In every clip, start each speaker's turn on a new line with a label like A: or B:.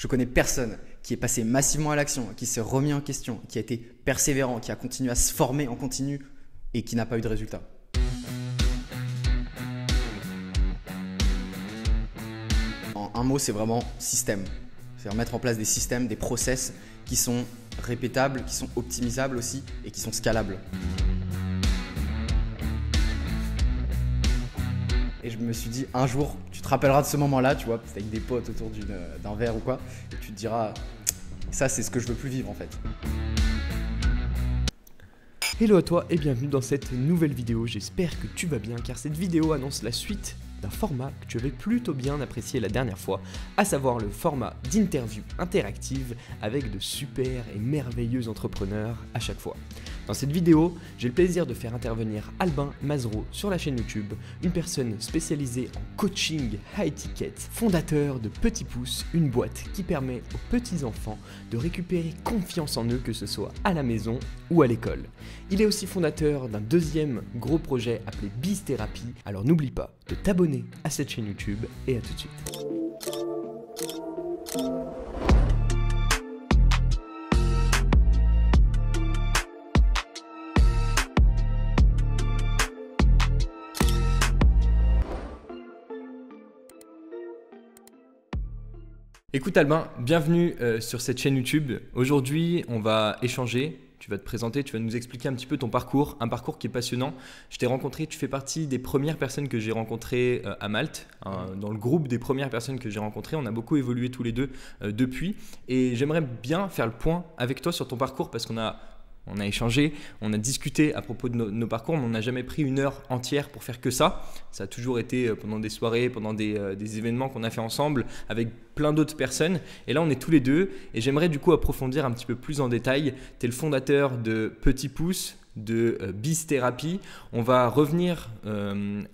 A: Je connais personne qui est passé massivement à l'action, qui s'est remis en question, qui a été persévérant, qui a continué à se former en continu et qui n'a pas eu de résultat. En un mot, c'est vraiment système. C'est-à-dire mettre en place des systèmes, des process qui sont répétables, qui sont optimisables aussi et qui sont scalables. Et je me suis dit, un jour, tu te rappelleras de ce moment-là, tu vois, peut-être avec des potes autour d'un verre ou quoi, et tu te diras, ça c'est ce que je veux plus vivre en fait.
B: Hello à toi et bienvenue dans cette nouvelle vidéo, j'espère que tu vas bien car cette vidéo annonce la suite d'un format que tu avais plutôt bien apprécié la dernière fois, à savoir le format d'interview interactive avec de super et merveilleux entrepreneurs à chaque fois. Dans cette vidéo, j'ai le plaisir de faire intervenir Albin Mazereau sur la chaîne YouTube, une personne spécialisée en coaching high ticket, fondateur de Petit Pouce, une boîte qui permet aux petits enfants de récupérer confiance en eux, que ce soit à la maison ou à l'école. Il est aussi fondateur d'un deuxième gros projet appelé Biz Therapy, alors n'oublie pas de t'abonner à cette chaîne YouTube et à tout de suite. Écoute Albin, bienvenue sur cette chaîne YouTube. Aujourd'hui, on va échanger. Tu vas te présenter, tu vas nous expliquer un petit peu ton parcours, un parcours qui est passionnant. Je t'ai rencontré, tu fais partie des premières personnes que j'ai rencontrées à Malte, dans le groupe des premières personnes que j'ai rencontrées. On a beaucoup évolué tous les deux depuis et j'aimerais bien faire le point avec toi sur ton parcours parce qu'on a échangé, on a discuté à propos de nos parcours, mais on n'a jamais pris une heure entière pour faire que ça. Ça a toujours été pendant des soirées, pendant des événements qu'on a fait ensemble avec plein d'autres personnes. Et là, on est tous les deux et j'aimerais du coup approfondir un petit peu plus en détail. Tu es le fondateur de Petit Pouce, de Biz Therapy. On va revenir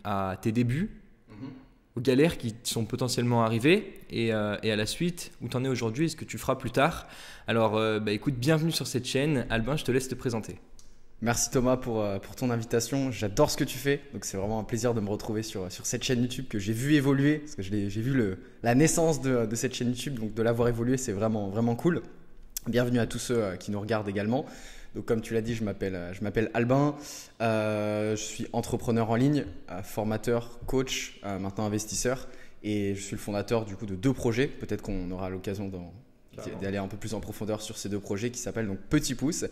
B: à tes débuts, aux galères qui sont potentiellement arrivées et à la suite, où tu en es aujourd'hui et ce que tu feras plus tard. Alors écoute, bienvenue sur cette chaîne. Albin, je te laisse te présenter.
A: Merci Thomas pour ton invitation, j'adore ce que tu fais, donc c'est vraiment un plaisir de me retrouver sur cette chaîne YouTube que j'ai vu évoluer, parce que j'ai vu la naissance de cette chaîne YouTube, donc de l'avoir évolué c'est vraiment, vraiment cool. Bienvenue à tous ceux qui nous regardent également. Donc comme tu l'as dit, je m'appelle Albin, je suis entrepreneur en ligne, formateur, coach, maintenant investisseur et je suis le fondateur du coup de deux projets. Peut-être qu'on aura l'occasion d'aller un peu plus en profondeur sur ces deux projets qui s'appellent donc Petit Pouce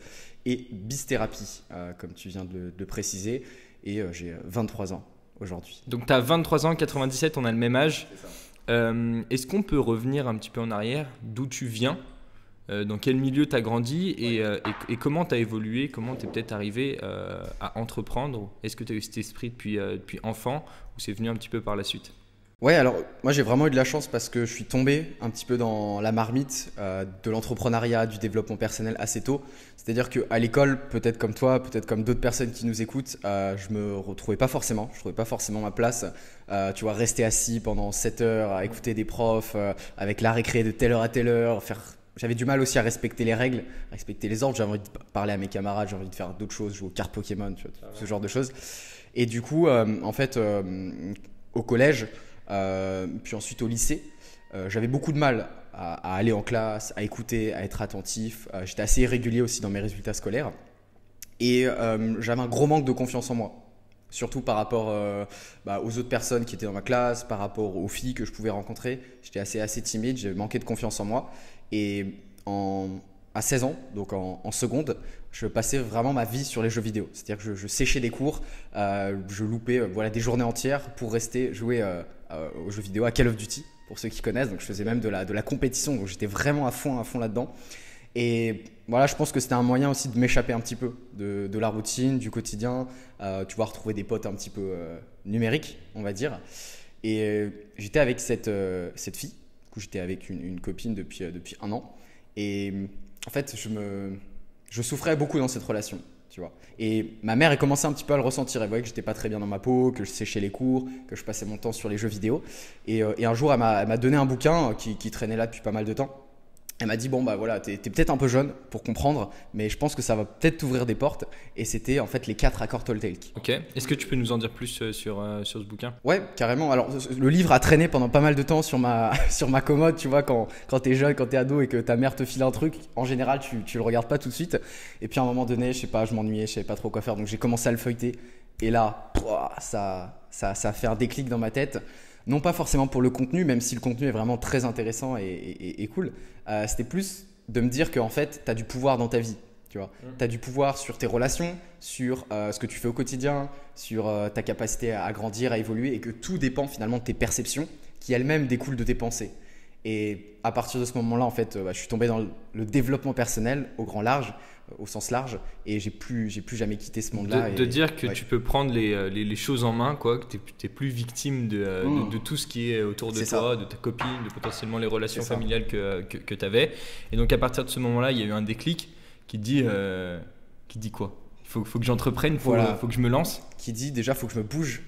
A: et Biz Therapy, comme tu viens de le préciser. Et j'ai 23 ans aujourd'hui.
B: Donc tu as 23 ans, 97, on a le même âge.
A: C'est ça.
B: Est-ce qu'on peut revenir un petit peu en arrière, d'où tu viens? Dans quel milieu tu as grandi et comment tu as évolué, comment tu es peut-être arrivé à entreprendre? Est-ce que tu as eu cet esprit depuis enfant ou c'est venu un petit peu par la suite?
A: Ouais, alors moi j'ai vraiment eu de la chance parce que je suis tombé un petit peu dans la marmite de l'entrepreneuriat, du développement personnel assez tôt. C'est-à-dire qu'à l'école, peut-être comme toi, peut-être comme d'autres personnes qui nous écoutent, je me retrouvais pas forcément. Je trouvais pas forcément ma place. Tu vois, rester assis pendant 7 heures à écouter des profs avec la récré de telle heure à telle heure, J'avais du mal aussi à respecter les règles, à respecter les ordres. J'avais envie de parler à mes camarades, j'ai envie de faire d'autres choses, jouer aux cartes Pokémon, tu vois, ce genre de choses. Et du coup, en fait, au collège, puis ensuite au lycée, j'avais beaucoup de mal à aller en classe, à écouter, à être attentif. J'étais assez irrégulier aussi dans mes résultats scolaires. Et j'avais un gros manque de confiance en moi. Surtout par rapport aux autres personnes qui étaient dans ma classe, par rapport aux filles que je pouvais rencontrer. J'étais assez timide, j'avais manqué de confiance en moi. Et à 16 ans, donc en seconde, je passais vraiment ma vie sur les jeux vidéo. C'est-à-dire que je séchais des cours, je loupais des journées entières pour rester jouer aux jeux vidéo, à Call of Duty, pour ceux qui connaissent. Donc je faisais même de la compétition, donc j'étais vraiment à fond là-dedans. Et voilà, je pense que c'était un moyen aussi de m'échapper un petit peu de la routine, du quotidien, tu vois, retrouver des potes un petit peu numériques, on va dire. Et j'étais avec cette fille. Du coup, j'étais avec une copine depuis 1 an. Et en fait, je souffrais beaucoup dans cette relation, tu vois. Et ma mère, elle commençait un petit peu à le ressentir. Elle voyait que j'étais pas très bien dans ma peau, que je séchais les cours, que je passais mon temps sur les jeux vidéo. Et un jour, elle m'a donné un bouquin qui traînait là depuis pas mal de temps. Elle m'a dit bon bah voilà, t'es peut-être un peu jeune pour comprendre, mais je pense que ça va peut-être t'ouvrir des portes. Et c'était en fait les 4 accords Toltec.
B: Ok. Est-ce que tu peux nous en dire plus sur ce bouquin?
A: Ouais, carrément. Alors le livre a traîné pendant pas mal de temps sur ma sur ma commode, tu vois, quand t'es jeune, quand t'es ado et que ta mère te file un truc, en général tu le regardes pas tout de suite. Et puis à un moment donné, je sais pas, je m'ennuyais, je savais pas trop quoi faire, donc j'ai commencé à le feuilleter. Et là, ça a fait un déclic dans ma tête. Non pas forcément pour le contenu, même si le contenu est vraiment très intéressant et cool. C'était plus de me dire qu'en fait, tu as du pouvoir dans ta vie. Tu vois, tu as du pouvoir sur tes relations, sur ce que tu fais au quotidien, sur ta capacité à grandir, à évoluer, et que tout dépend finalement de tes perceptions qui elles-mêmes découlent de tes pensées. Et à partir de ce moment-là, en fait, je suis tombé dans le développement personnel au grand large, au sens large, et j'ai plus jamais quitté ce monde-là.
B: De dire que
A: ouais.
B: tu peux prendre les choses en main, quoi, que tu n'es plus victime de tout ce qui est autour de
A: C'est
B: toi,
A: ça.
B: de ta copine, de potentiellement les relations
A: C'est ça.
B: familiales que tu avais. Et donc à partir de ce moment-là, il y a eu un déclic qui dit quoi? Faut que j'entreprenne,
A: Voilà.
B: faut que je me lance.
A: Qui dit déjà, faut que je me bouge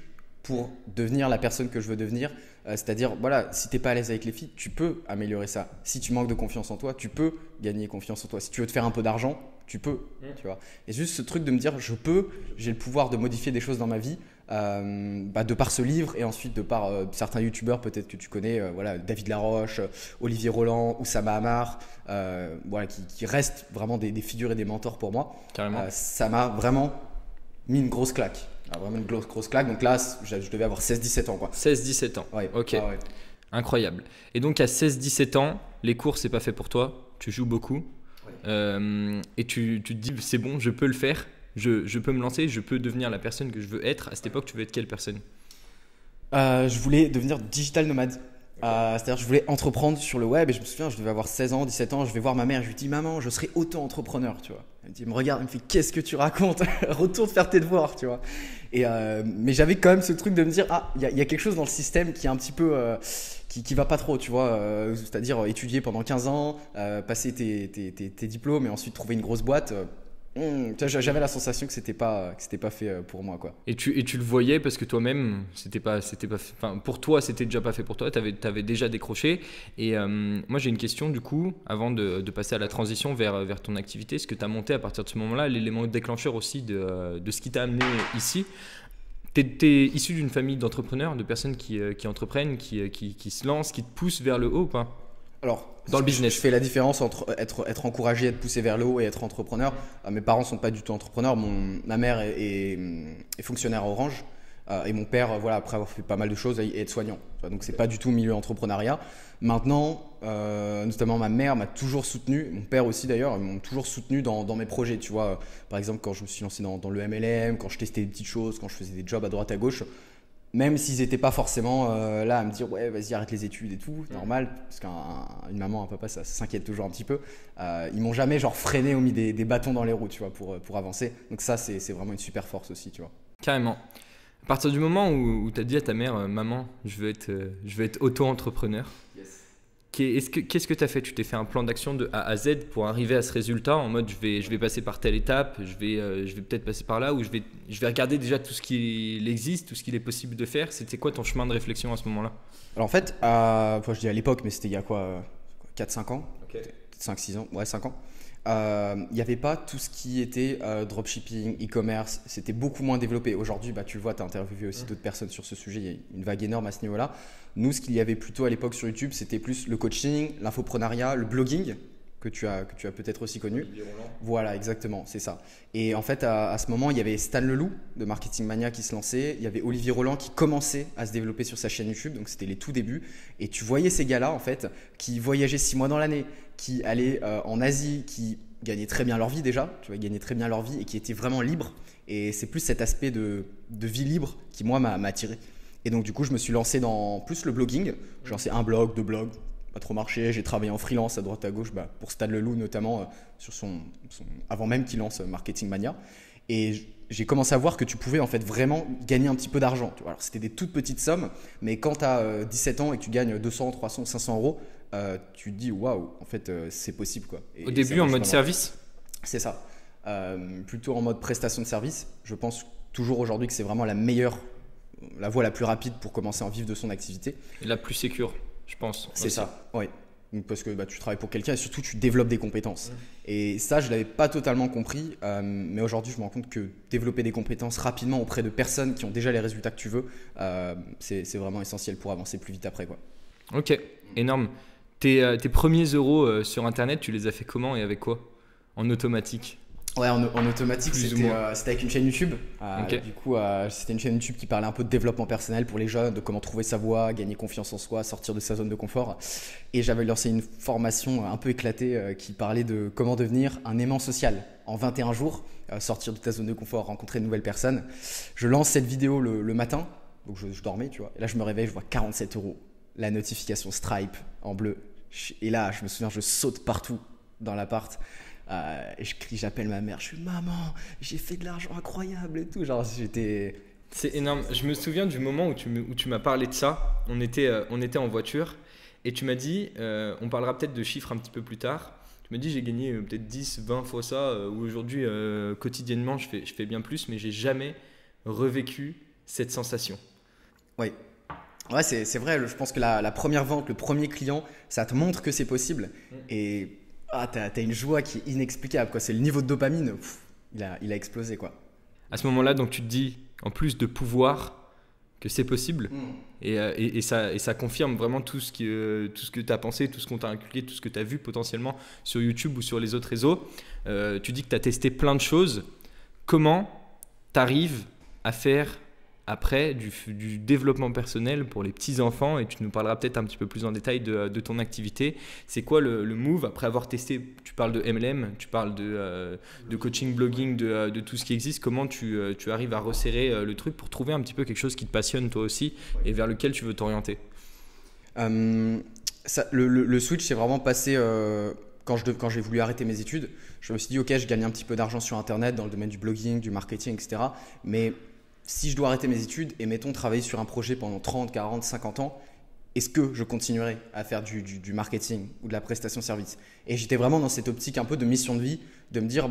A: pour devenir la personne que je veux devenir. C'est-à-dire, voilà, si t'es pas à l'aise avec les filles, tu peux améliorer ça. Si tu manques de confiance en toi, tu peux gagner confiance en toi. Si tu veux te faire un peu d'argent, tu peux, tu vois. Et juste ce truc de me dire, j'ai le pouvoir de modifier des choses dans ma vie, de par ce livre et ensuite de par certains youtubeurs peut-être que tu connais, voilà, David Laroche, Olivier Roland, Oussama Hamar, voilà, qui restent vraiment des figures et des mentors pour moi.
B: Carrément.
A: Ça m'a vraiment mis une grosse claque. Ah, vraiment une grosse claque. Donc là, je devais avoir 16-17 ans, quoi.
B: 16-17 ans.
A: Ouais.
B: Ok.
A: Ah ouais.
B: Incroyable. Et donc à 16-17 ans, les cours, c'est pas fait pour toi. Tu joues beaucoup. Et tu te dis, c'est bon, je peux le faire. Je peux me lancer, je peux devenir la personne que je veux être. À cette époque, tu veux être quelle personne?
A: Je voulais devenir digital nomade. C'est-à-dire, je voulais entreprendre sur le web et je me souviens, je devais avoir 16 ans, 17 ans. Je vais voir ma mère, je lui dis, maman, je serai auto-entrepreneur, tu vois. Elle me regarde, elle me fait, qu'est-ce que tu racontes? Retourne faire tes devoirs, tu vois. Mais j'avais quand même ce truc de me dire, il y a quelque chose dans le système qui est un petit peu, qui va pas trop, tu vois. C'est-à-dire, étudier pendant 15 ans, passer tes diplômes et ensuite trouver une grosse boîte. Tu vois, j'avais la sensation que c'était pas fait pour moi, quoi.
B: Et tu le voyais parce que toi-même, enfin, pour toi, c'était déjà pas fait pour toi. T'avais déjà décroché. Et moi, j'ai une question du coup, avant de passer à la transition vers ton activité. Est-ce que tu as monté à partir de ce moment-là l'élément déclencheur aussi de ce qui t'a amené ici? T'es issu d'une famille d'entrepreneurs, de personnes qui entreprennent, qui se lancent, qui te poussent vers le haut ou pas?
A: Alors,
B: Dans le business.
A: je fais la différence entre être encouragé, être poussé vers le haut et être entrepreneur. Mes parents sont pas du tout entrepreneurs. Ma mère est fonctionnaire à Orange et mon père, voilà, après avoir fait pas mal de choses, est aide-soignant. Donc c'est pas du tout milieu entrepreneuriat. Maintenant, notamment ma mère m'a toujours soutenu, mon père aussi d'ailleurs, ils m'ont toujours soutenu dans mes projets. Tu vois, par exemple quand je me suis lancé dans le MLM, quand je testais des petites choses, quand je faisais des jobs à droite à gauche. Même s'ils n'étaient pas forcément là à me dire ouais vas-y arrête les études et tout, normal, parce qu'une maman, un papa ça s'inquiète toujours un petit peu. Ils m'ont jamais genre freiné ou mis des bâtons dans les roues, tu vois, pour avancer. Donc ça c'est vraiment une super force aussi, tu vois.
B: Carrément. À partir du moment où tu as dit à ta mère, maman, je veux être auto-entrepreneur, qu'est-ce que tu as fait? Tu t'es fait un plan d'action de A à Z pour arriver à ce résultat en mode je vais passer par telle étape, je vais peut-être passer par là, ou je vais regarder déjà tout ce qu'il existe, tout ce qu'il est possible de faire. C'était quoi ton chemin de réflexion à ce moment-là?
A: Alors en fait, je dis à l'époque, mais c'était il y a quoi 4-5 ans,
B: Ok.
A: 5-6 ans, ouais 5 ans. Il n'y avait pas tout ce qui était dropshipping, e-commerce, c'était beaucoup moins développé. Aujourd'hui, tu le vois, tu as interviewé aussi d'autres personnes sur ce sujet, il y a une vague énorme à ce niveau-là. Nous, ce qu'il y avait plutôt à l'époque sur YouTube, c'était plus le coaching, l'infoprenariat, le blogging, que tu as peut-être aussi connu. Voilà, exactement, c'est ça. Et en fait, à ce moment, il y avait Stan Leloup de Marketing Mania qui se lançait, il y avait Olivier Roland qui commençait à se développer sur sa chaîne YouTube, donc c'était les tout débuts. Et tu voyais ces gars-là, en fait, qui voyageaient 6 mois dans l'année, qui allaient en Asie, qui gagnaient très bien leur vie déjà, tu vois, ils gagnaient très bien leur vie et qui étaient vraiment libres. Et c'est plus cet aspect de vie libre qui, moi, m'a attiré. Et donc, du coup, je me suis lancé dans plus le blogging. J'ai lancé un blog, 2 blogs, pas trop marché. J'ai travaillé en freelance à droite à gauche, pour Stan Leloup notamment, sur avant même qu'il lance Marketing Mania. Et j'ai commencé à voir que tu pouvais en fait vraiment gagner un petit peu d'argent. Alors, c'était des toutes petites sommes, mais quand tu as 17 ans et que tu gagnes 200, 300, 500 euros, tu te dis waouh, en fait, c'est possible, quoi.
B: Au début, en mode service?
A: C'est ça. Plutôt en mode prestation de service. Je pense toujours aujourd'hui que c'est vraiment la voie la plus rapide pour commencer à en vivre de son activité.
B: Et la plus sécure, je pense.
A: C'est
B: aussi.
A: ça, oui. Donc, parce que tu travailles pour quelqu'un et surtout tu développes des compétences. Et ça, je ne l'avais pas totalement compris, mais aujourd'hui, je me rends compte que développer des compétences rapidement auprès de personnes qui ont déjà les résultats que tu veux, c'est vraiment essentiel pour avancer plus vite après, quoi.
B: Ok, énorme. Tes premiers euros sur Internet, tu les as fait comment et avec quoi? En automatique?
A: Ouais, en automatique,
B: Plus ou
A: c'était avec une chaîne YouTube.
B: Ok.
A: Du coup, c'était une chaîne YouTube qui parlait un peu de développement personnel pour les jeunes, de comment trouver sa voie, gagner confiance en soi, sortir de sa zone de confort. Et j'avais lancé une formation un peu éclatée qui parlait de comment devenir un aimant social en 21 jours, sortir de ta zone de confort, rencontrer de nouvelles personnes. Je lance cette vidéo le matin, donc je dormais, tu vois. Et là, je me réveille, je vois 47 euros, la notification Stripe en bleu. Et là, je me souviens, je saute partout dans l'appart. Et je crie, j'appelle ma mère, je suis maman, j'ai fait de l'argent incroyable et tout. Genre, j'étais.
B: C'est énorme. Je me souviens du moment où tu m'as parlé de ça. On était en voiture et tu m'as dit, on parlera peut-être de chiffres un petit peu plus tard. Tu m'as dit, j'ai gagné peut-être 10, 20 fois ça, ou aujourd'hui, quotidiennement, je fais bien plus, mais j'ai jamais revécu cette sensation.
A: Ouais. Ouais, c'est vrai, je pense que la première vente, le premier client, ça te montre que c'est possible. Et t'as une joie qui est inexplicable, quoi. C'est le niveau de dopamine, il a explosé, quoi.
B: À ce moment-là, donc tu te dis, en plus de pouvoir, que c'est possible. Et ça confirme vraiment tout ce que tu as pensé, tout ce qu'on t'a inculqué, tout ce que tu as vu potentiellement sur YouTube ou sur les autres réseaux. Tu dis que tu as testé plein de choses. Comment tu arrives à faire après du développement personnel pour les petits-enfants, et tu nous parleras peut-être un petit peu plus en détail de ton activité. C'est quoi le move après avoir testé? Tu parles de MLM, tu parles de coaching, blogging, de tout ce qui existe. Comment tu arrives à resserrer le truc pour trouver un petit peu quelque chose qui te passionne toi aussi et vers lequel tu veux t'orienter?
A: Le switch s'est vraiment passé quand j'ai voulu arrêter mes études. Je me suis dit, ok, je gagne un petit peu d'argent sur Internet dans le domaine du blogging, du marketing, etc. Mais si je dois arrêter mes études et mettons travailler sur un projet pendant 30, 40, 50 ans, est-ce que je continuerai à faire du marketing ou de la prestation de service? Et j'étais vraiment dans cette optique un peu de mission de vie, de me dire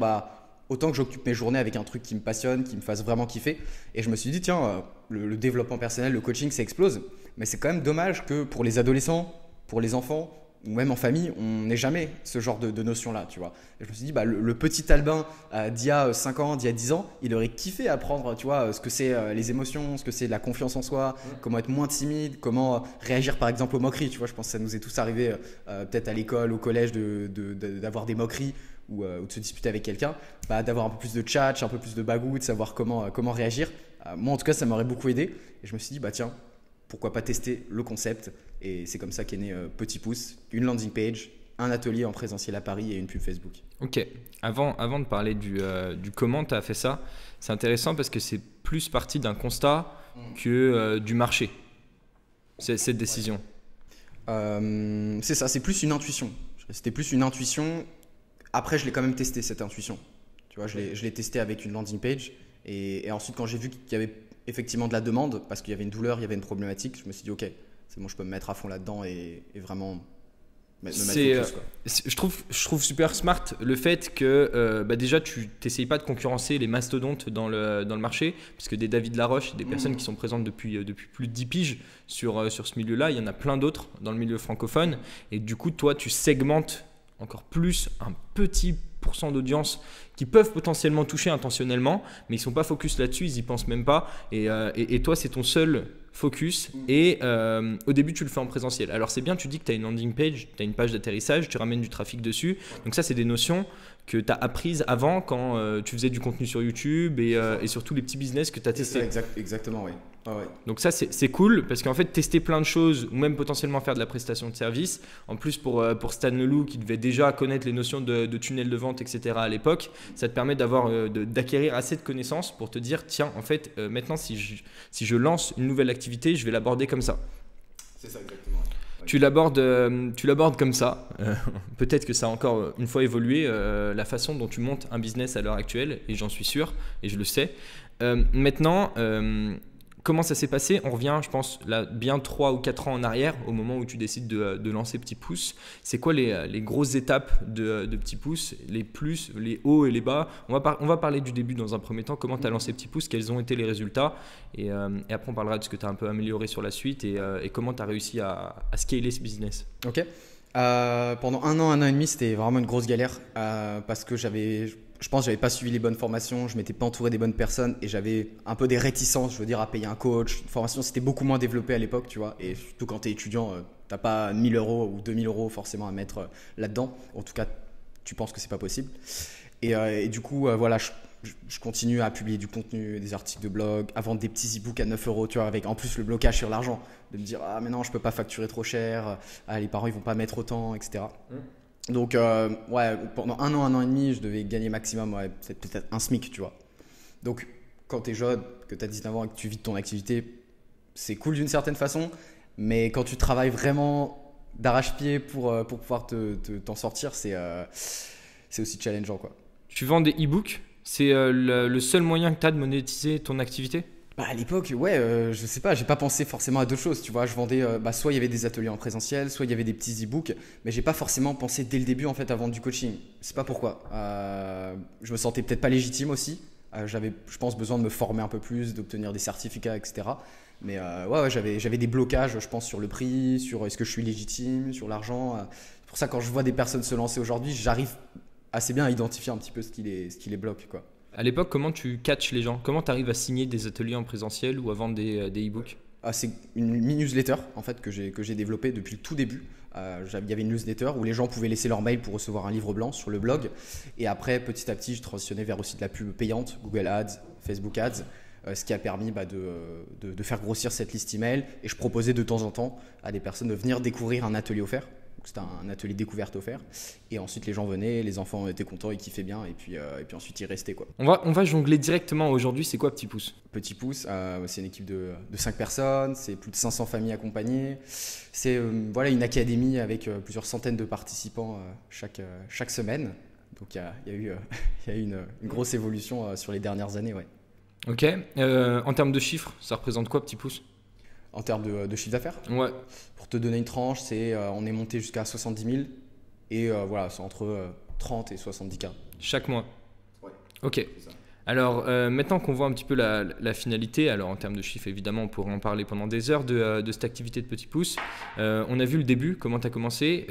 A: autant que j'occupe mes journées avec un truc qui me passionne, qui me fasse vraiment kiffer. Et je me suis dit, tiens, le développement personnel, le coaching, ça explose. Mais c'est quand même dommage que pour les adolescents, pour les enfants, ou même en famille, on n'ait jamais ce genre de notion-là, tu vois. Et je me suis dit, le petit Albin d'il y a 5 ans, d'il y a 10 ans, il aurait kiffé apprendre, tu vois, ce que c'est les émotions, ce que c'est de la confiance en soi, comment être moins timide, comment réagir par exemple aux moqueries, tu vois. Je pense que ça nous est tous arrivé peut-être à l'école, au collège, d'avoir des moqueries ou de se disputer avec quelqu'un, d'avoir un peu plus de tchatch, un peu plus de bagou, de savoir comment réagir. Moi, en tout cas, ça m'aurait beaucoup aidé. Et je me suis dit, tiens, pourquoi pas tester le concept? Et c'est comme ça qu'est né Petit Pouce, une landing page, un atelier en présentiel à Paris et une pub Facebook.
B: Ok, avant de parler du comment tu as fait ça, c'est intéressant parce que c'est plus parti d'un constat que du marché, cette décision.
A: C'est ça, c'est plus une intuition. C'était plus une intuition. Après, je l'ai quand même testé, cette intuition. Tu vois, je l'ai testé avec une landing page. Et ensuite, quand j'ai vu qu'il y avait effectivement de la demande, parce qu'il y avait une douleur, il y avait une problématique, je me suis dit, ok, c'est bon, je peux me mettre à fond là-dedans et vraiment me mettre focus, quoi.
B: Je trouve super smart le fait que déjà tu n'essayes pas de concurrencer les mastodontes dans le marché, parce que des David Laroche, des personnes qui sont présentes depuis plus de 10 piges sur ce milieu-là, il y en a plein d'autres dans le milieu francophone, et du coup toi tu segmentes encore plus un petit pourcent d'audience qui peuvent potentiellement toucher intentionnellement, mais ils ne sont pas focus là-dessus, ils n'y pensent même pas. Et toi, c'est ton seul focus. Et au début, tu le fais en présentiel. Alors, c'est bien, tu dis que tu as une landing page, tu as une page d'atterrissage, tu ramènes du trafic dessus. Donc ça, c'est des notions que tu as apprises avant quand tu faisais du contenu sur YouTube et surtout les petits business que tu as testés.
A: Exactement, oui. Ah ouais.
B: Donc ça, c'est cool parce qu'en fait, tester plein de choses ou même potentiellement faire de la prestation de service, en plus pour Stan Leloup qui devait déjà connaître les notions de tunnel de vente, etc. à l'époque, ça te permet d'acquérir assez de connaissances pour te dire, tiens, en fait, maintenant, si je lance une nouvelle activité, je vais l'aborder comme ça.
A: C'est ça, exactement. Ouais.
B: Tu l'abordes comme ça. Peut-être que ça a encore une fois évolué, la façon dont tu montes un business à l'heure actuelle, et j'en suis sûr, et je le sais. Maintenant, comment ça s'est passé? On revient, je pense, là, bien 3 ou 4 ans en arrière, au moment où tu décides de lancer Petit Pouce. C'est quoi les grosses étapes de Petit Pouce, les plus, les hauts et les bas? On va parler du début dans un premier temps. Comment tu as lancé Petit Pouce? Quels ont été les résultats? Et après, on parlera de ce que tu as un peu amélioré sur la suite et comment tu as réussi à scaler ce business.
A: Ok. Pendant un an et demi, c'était vraiment une grosse galère parce que je pense que j'avais pas suivi les bonnes formations, je m'étais pas entouré des bonnes personnes et j'avais un peu des réticences, je veux dire, à payer un coach. Une formation, c'était beaucoup moins développé à l'époque, tu vois. Et surtout quand tu es étudiant, t'as pas 1000 euros ou 2000 euros forcément à mettre là-dedans. En tout cas, tu penses que c'est pas possible. Et du coup, voilà, je continue à publier du contenu, des articles de blog, à vendre des petits e-books à 9 euros, tu vois, avec en plus le blocage sur l'argent. De me dire, ah, mais non, je peux pas facturer trop cher, ah, les parents, ils vont pas mettre autant, etc. Donc, ouais, pendant un an et demi, je devais gagner maximum, ouais, peut-être un SMIC, tu vois. Donc, quand tu es jeune, que tu as 19 ans et que tu vis de ton activité, c'est cool d'une certaine façon, mais quand tu travailles vraiment d'arrache-pied pour pouvoir t'en sortir, c'est aussi challengeant, quoi.
B: Tu vends des e-books? C'est le seul moyen que tu as de monétiser ton activité?
A: Bah, à l'époque, ouais, je sais pas, j'ai pas pensé forcément à d'autres choses, tu vois. Je vendais, soit il y avait des ateliers en présentiel, soit il y avait des petits e-books, mais j'ai pas forcément pensé dès le début en fait à vendre du coaching. C'est pas pourquoi. Je me sentais peut-être pas légitime aussi. J'avais, je pense, besoin de me former un peu plus, d'obtenir des certificats, etc. Mais ouais, j'avais des blocages, je pense, sur le prix, sur est-ce que je suis légitime, sur l'argent. C'est pour ça quand je vois des personnes se lancer aujourd'hui, j'arrive assez bien à identifier un petit peu ce qui les bloque, quoi.
B: À l'époque, comment tu catches les gens? Comment tu arrives à signer des ateliers en présentiel ou à vendre des e-books?
A: C'est une mini-newsletter en fait, que j'ai développée depuis le tout début. Il y avait une newsletter où les gens pouvaient laisser leur mail pour recevoir un livre blanc sur le blog. Et après, petit à petit, je transitionnais vers aussi de la pub payante, Google Ads, Facebook Ads, ce qui a permis de faire grossir cette liste email. Et je proposais de temps en temps à des personnes de venir découvrir un atelier offert. C'était un atelier découverte offert. Et ensuite, les gens venaient, les enfants étaient contents, ils kiffaient bien. Et puis ensuite, ils restaient, quoi.
B: On va jongler directement aujourd'hui. C'est quoi Petit Pouce?
A: Petit Pouce, c'est une équipe de 5 personnes. C'est plus de 500 familles accompagnées. C'est voilà, une académie avec plusieurs centaines de participants chaque semaine. Donc, il y a eu, il y a eu une grosse évolution sur les dernières années. Ouais.
B: Ok. En termes de chiffres, ça représente quoi Petit Pouce?
A: En termes de chiffre d'affaires?
B: Ouais.
A: Pour te donner une tranche, on est monté jusqu'à 70 000 et voilà, c'est entre 30 et 70 K.
B: Chaque mois?
A: Ouais.
B: Ok. Alors maintenant qu'on voit un petit peu la finalité, alors en termes de chiffres évidemment on pourrait en parler pendant des heures de cette activité de Petit Pouce. On a vu le début, comment tu as commencé.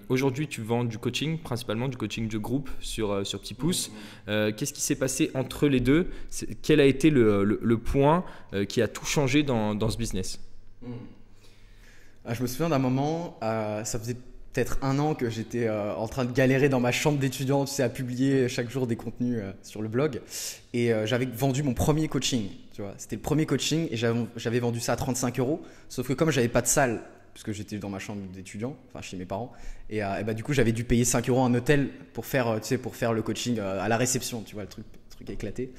B: Aujourd'hui tu vends du coaching, principalement du coaching de groupe sur Petit Pouce. Qu'est-ce qui s'est passé entre les deux? Quel a été le point qui a tout changé dans ce business?
A: Je me souviens d'un moment, ça faisait peut-être un an que j'étais en train de galérer dans ma chambre d'étudiant, tu sais, à publier chaque jour des contenus sur le blog. Et j'avais vendu mon premier coaching, tu vois. C'était le premier coaching et j'avais vendu ça à 35 euros. Sauf que comme j'avais pas de salle, parce que j'étais dans ma chambre d'étudiant, enfin chez mes parents, et bah, du coup j'avais dû payer 5 euros un hôtel pour faire, tu sais, pour faire le coaching à la réception, tu vois, le truc éclaté.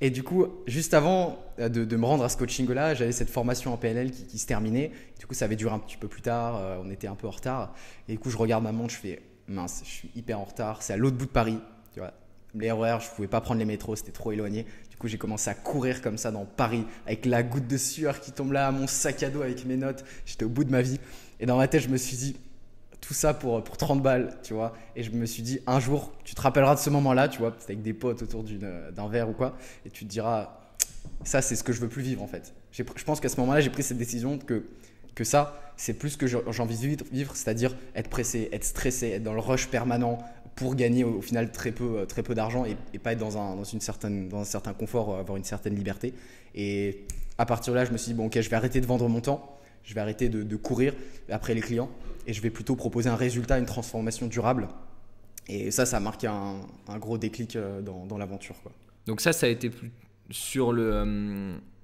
A: Et du coup, juste avant de me rendre à ce coaching-là, j'avais cette formation en PNL qui se terminait. Du coup, ça avait duré un petit peu plus tard. On était un peu en retard. Et du coup, je regarde ma montre, je fais mince, je suis hyper en retard. C'est à l'autre bout de Paris. Tu vois, les RER, je pouvais pas prendre les métros, c'était trop éloigné. Du coup, j'ai commencé à courir comme ça dans Paris avec la goutte de sueur qui tombe là, mon sac à dos avec mes notes. J'étais au bout de ma vie. Et dans ma tête, je me suis dit, tout ça pour 30 balles, tu vois. Et je me suis dit, un jour, tu te rappelleras de ce moment-là, tu vois, peut-être avec des potes autour d'un verre ou quoi, et tu te diras, ça, c'est ce que je veux plus vivre, en fait. Je pense qu'à ce moment-là, j'ai pris cette décision que ça, c'est plus ce que j'ai envie de vivre, c'est-à-dire être pressé, être stressé, être dans le rush permanent pour gagner au final très peu d'argent et pas être dans un certain confort, avoir une certaine liberté. Et à partir de là, je me suis dit, bon, ok, je vais arrêter de vendre mon temps, je vais arrêter de courir après les clients et je vais plutôt proposer un résultat, une transformation durable. Et ça a marqué un gros déclic dans l'aventure, quoi.
B: Donc ça a été plus sur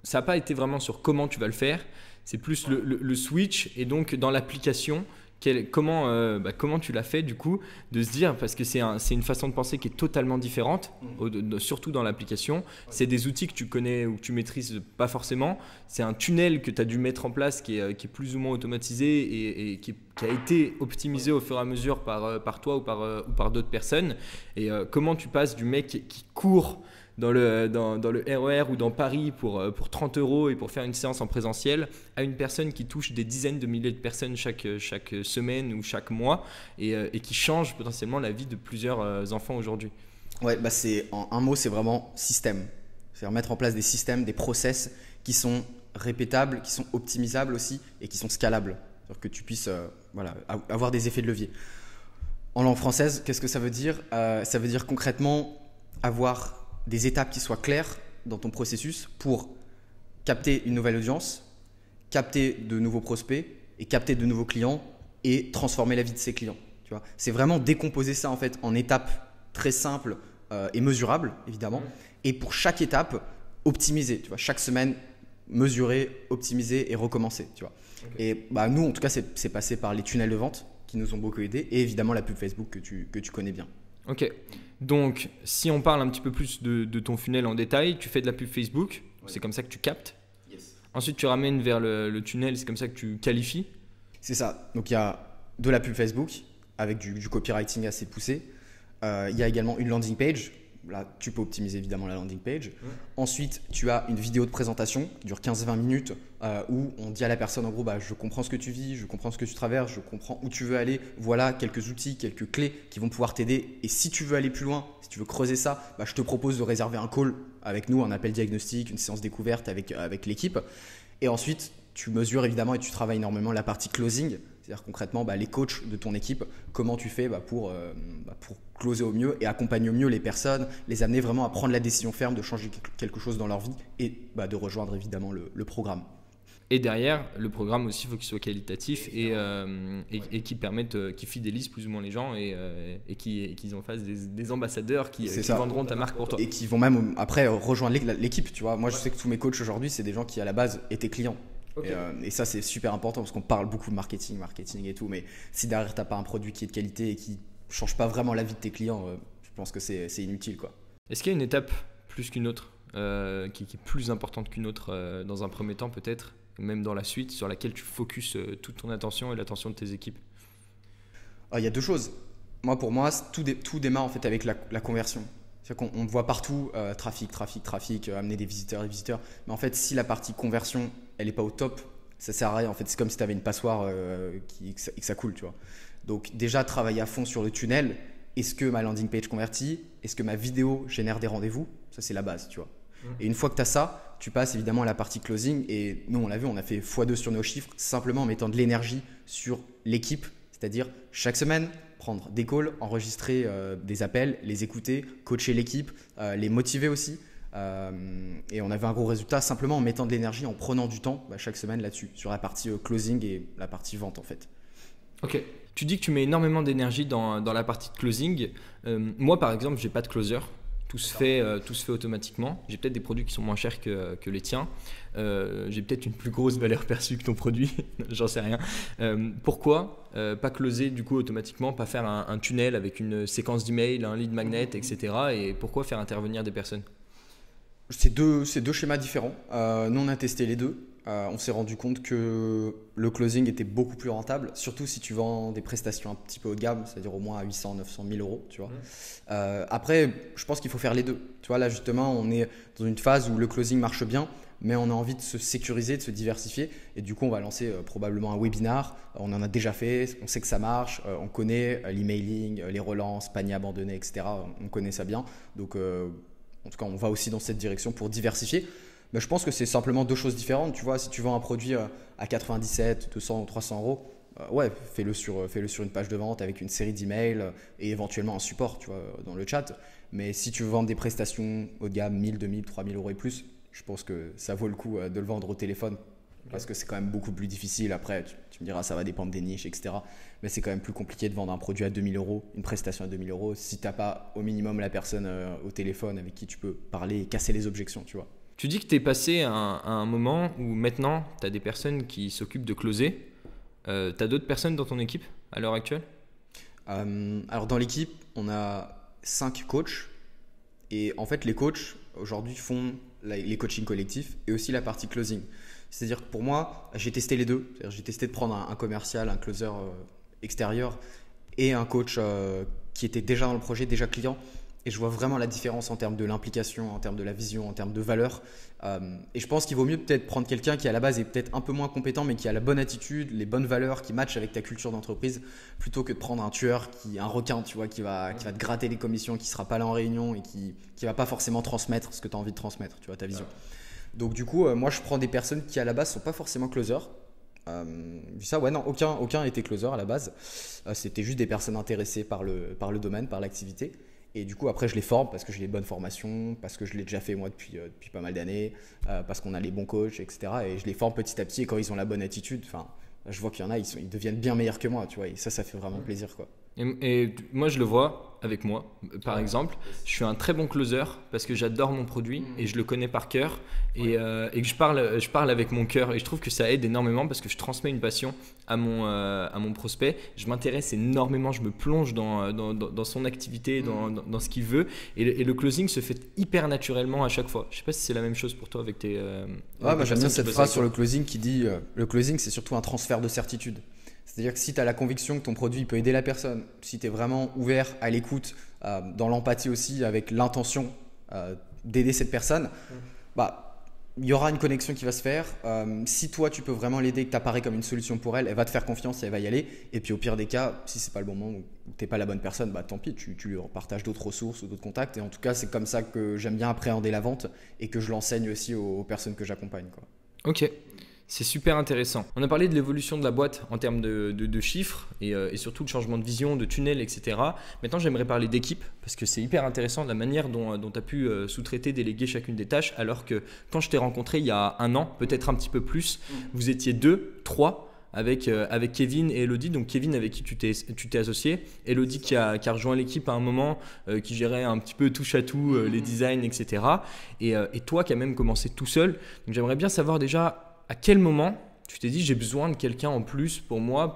B: ça n'a pas été vraiment sur comment tu vas le faire, c'est plus le switch et donc dans l'application. Comment tu l'as fait du coup de se dire, parce que c'est une façon de penser qui est totalement différente, surtout dans l'application. C'est des outils que tu connais ou que tu maîtrises pas forcément. C'est un tunnel que tu as dû mettre en place qui est plus ou moins automatisé et qui a été optimisé au fur et à mesure par toi ou par d'autres personnes. Et comment tu passes du mec qui court dans le RER ou dans Paris pour 30 euros et pour faire une séance en présentiel à une personne qui touche des dizaines de milliers de personnes chaque semaine ou chaque mois et qui change potentiellement la vie de plusieurs enfants aujourd'hui.
A: Ouais, bah en un mot, c'est vraiment système. C'est-à-dire mettre en place des systèmes, des process qui sont répétables, qui sont optimisables aussi et qui sont scalables. c'est-à-dire que tu puisses avoir des effets de levier. En langue française, qu'est-ce que ça veut dire? Ça veut dire concrètement avoir des étapes qui soient claires dans ton processus pour capter une nouvelle audience, capter de nouveaux prospects et capter de nouveaux clients et transformer la vie de ses clients. Tu vois, c'est vraiment décomposer ça en fait en étapes très simples et mesurables évidemment. Et pour chaque étape, optimiser. Tu vois, chaque semaine, mesurer, optimiser et recommencer. Tu vois. Okay. Et nous, en tout cas, c'est passé par les tunnels de vente qui nous ont beaucoup aidés et évidemment la pub Facebook que tu connais bien.
B: Ok. Donc, si on parle un petit peu plus de ton funnel en détail, tu fais de la pub Facebook, c'est comme ça que tu captes.
A: Yes.
B: Ensuite, tu ramènes vers le tunnel, c'est comme ça que tu qualifies.
A: C'est ça. Donc, il y a de la pub Facebook avec du copywriting assez poussé. Il y a également une landing page. Là, tu peux optimiser évidemment la landing page. Ensuite, tu as une vidéo de présentation qui dure 15-20 minutes où on dit à la personne en gros, je comprends ce que tu vis, je comprends ce que tu traverses, je comprends où tu veux aller. Voilà quelques outils, quelques clés qui vont pouvoir t'aider. Et si tu veux aller plus loin, si tu veux creuser ça, je te propose de réserver un call avec nous, un appel diagnostic, une séance découverte avec l'équipe. Et ensuite, tu mesures évidemment et tu travailles énormément la partie closing. C'est-à-dire concrètement les coachs de ton équipe, comment tu fais pour closer au mieux et accompagner au mieux les personnes, les amener vraiment à prendre la décision ferme de changer quelque chose dans leur vie et de rejoindre évidemment le programme.
B: Et derrière, le programme aussi, il faut qu'il soit qualitatif et qui permette, qui fidélise plus ou moins les gens et qu'ils en fassent des ambassadeurs qui vendront ta marque pour toi.
A: Et qui vont même après rejoindre l'équipe. Tu vois. Moi, je sais que tous mes coachs aujourd'hui, c'est des gens qui à la base étaient clients. Okay. Et ça, c'est super important parce qu'on parle beaucoup de marketing et tout. Mais si derrière, tu n'as pas un produit qui est de qualité et qui ne change pas vraiment la vie de tes clients, je pense que c'est inutile, quoi.
B: Est-ce qu'il y a une étape plus qu'une autre qui est plus importante qu'une autre dans un premier temps peut-être, même dans la suite, sur laquelle tu focuses toute ton attention et l'attention de tes équipes?
A: Il y a deux choses. Pour moi, tout démarre en fait avec la conversion. C'est-à-dire qu'on voit partout trafic, amener des visiteurs. Mais en fait, si la partie conversion, elle n'est pas au top, ça sert à rien. En fait, c'est comme si tu avais une passoire et que ça coule, tu vois. Donc déjà, travailler à fond sur le tunnel. Est-ce que ma landing page convertit? Est-ce que ma vidéo génère des rendez-vous? Ça, c'est la base, tu vois. Et une fois que tu as ça, tu passes évidemment à la partie closing. Et nous, on l'a vu, on a fait x2 sur nos chiffres, simplement en mettant de l'énergie sur l'équipe. C'est-à-dire chaque semaine, prendre des calls, enregistrer des appels, les écouter, coacher l'équipe, les motiver aussi. Et on avait un gros résultat simplement en mettant de l'énergie, en prenant du temps chaque semaine là-dessus, sur la partie closing et la partie vente en fait.
B: Ok. Tu dis que tu mets énormément d'énergie dans la partie de closing. Moi, par exemple, je n'ai pas de closer. Tout se fait automatiquement. J'ai peut-être des produits qui sont moins chers que les tiens. J'ai peut-être une plus grosse valeur perçue que ton produit. J'en sais rien. Pourquoi pas closer du coup automatiquement, pas faire un tunnel avec une séquence d'email, un lead magnet, etc. Et pourquoi faire intervenir des personnes?
A: C'est deux schémas différents. Nous, on a testé les deux. On s'est rendu compte que le closing était beaucoup plus rentable, surtout si tu vends des prestations un petit peu haut de gamme, c'est-à-dire au moins à 800, 900 000 euros. Tu vois. Après, je pense qu'il faut faire les deux. Tu vois, là, justement, on est dans une phase où le closing marche bien, mais on a envie de se sécuriser, de se diversifier. Et du coup, on va lancer probablement un webinar. On en a déjà fait, on sait que ça marche, on connaît l'emailing, les relances, panier abandonné, etc. On connaît ça bien. Donc, en tout cas, on va aussi dans cette direction pour diversifier. Mais je pense que c'est simplement deux choses différentes. Tu vois, si tu vends un produit à 97, 200 ou 300 euros, fais-le sur une page de vente avec une série d'emails et éventuellement un support, tu vois, dans le chat. Mais si tu veux vendre des prestations haut de gamme, 1000, 2000, 3000 euros et plus, je pense que ça vaut le coup de le vendre au téléphone. Parce que c'est quand même beaucoup plus difficile. Après, tu me diras, ça va dépendre des niches, etc. Mais c'est quand même plus compliqué de vendre un produit à 2000 euros, une prestation à 2000 euros, si tu n'as pas au minimum la personne au téléphone avec qui tu peux parler et casser les objections, tu vois.
B: Tu dis que tu es passé à un moment où maintenant, tu as des personnes qui s'occupent de closer. Tu as d'autres personnes dans ton équipe à l'heure actuelle?
A: Alors, dans l'équipe, on a 5 coachs. Et en fait, les coachs, aujourd'hui, font les coachings collectifs et aussi la partie closing. C'est-à-dire que pour moi, j'ai testé les deux. C'est-à-dire, j'ai testé de prendre un commercial, un closer extérieur et un coach qui était déjà dans le projet, déjà client. Et je vois vraiment la différence en termes de l'implication, en termes de la vision, en termes de valeur. Et je pense qu'il vaut mieux peut-être prendre quelqu'un qui à la base est peut-être un peu moins compétent, mais qui a la bonne attitude, les bonnes valeurs, qui matchent avec ta culture d'entreprise, plutôt que de prendre un tueur, un requin, tu vois, qui va te gratter les commissions, qui ne sera pas là en réunion et qui ne va pas forcément transmettre ce que tu as envie de transmettre, tu vois, ta vision. Donc du coup, moi je prends des personnes qui à la base ne sont pas forcément closers, Vu ça, ouais, non, aucun était closer à la base. C'était juste des personnes intéressées par le domaine, par l'activité. Et du coup, après, je les forme parce que j'ai les bonnes formations, parce que je l'ai déjà fait moi depuis pas mal d'années, parce qu'on a les bons coachs, etc. Et je les forme petit à petit. Et quand ils ont la bonne attitude, enfin, je vois qu'il y en a, ils deviennent bien meilleurs que moi, tu vois. Et ça fait vraiment plaisir, quoi.
B: Et moi, je le vois avec moi, par exemple. Je suis un très bon closer parce que j'adore mon produit et je le connais par cœur et que je parle avec mon cœur. Et je trouve que ça aide énormément parce que je transmets une passion à mon prospect. Je m'intéresse énormément, je me plonge dans son activité, dans ce qu'il veut. Et le closing se fait hyper naturellement à chaque fois. Je ne sais pas si c'est la même chose pour toi avec tes.
A: Ouais, j'aime bien cette phrase sur le closing qui dit le closing, c'est surtout un transfert de certitude. C'est-à-dire que si tu as la conviction que ton produit peut aider la personne, si tu es vraiment ouvert à l'écoute, dans l'empathie aussi, avec l'intention d'aider cette personne, il y aura une connexion qui va se faire. Si toi, tu peux vraiment l'aider, que tu apparais comme une solution pour elle, elle va te faire confiance et elle va y aller. Et puis au pire des cas, si c'est pas le bon moment ou tu n'es pas la bonne personne, tant pis, tu lui partages d'autres ressources ou d'autres contacts. Et en tout cas, c'est comme ça que j'aime bien appréhender la vente et que je l'enseigne aussi aux personnes que j'accompagne, quoi.
B: Ok. C'est super intéressant. On a parlé de l'évolution de la boîte en termes de chiffres et surtout de changement de vision, de tunnel, etc. Maintenant, j'aimerais parler d'équipe parce que c'est hyper intéressant la manière dont tu as pu sous-traiter, déléguer chacune des tâches alors que quand je t'ai rencontré il y a un an, peut-être un petit peu plus, vous étiez 2, 3 avec Kevin et Elodie. Donc Kevin avec qui tu t'es associé, Elodie qui a rejoint l'équipe à un moment, qui gérait un petit peu touche à tout, les designs, etc. Et toi qui as même commencé tout seul. Donc j'aimerais bien savoir déjà à quel moment tu t'es dit j'ai besoin de quelqu'un en plus pour moi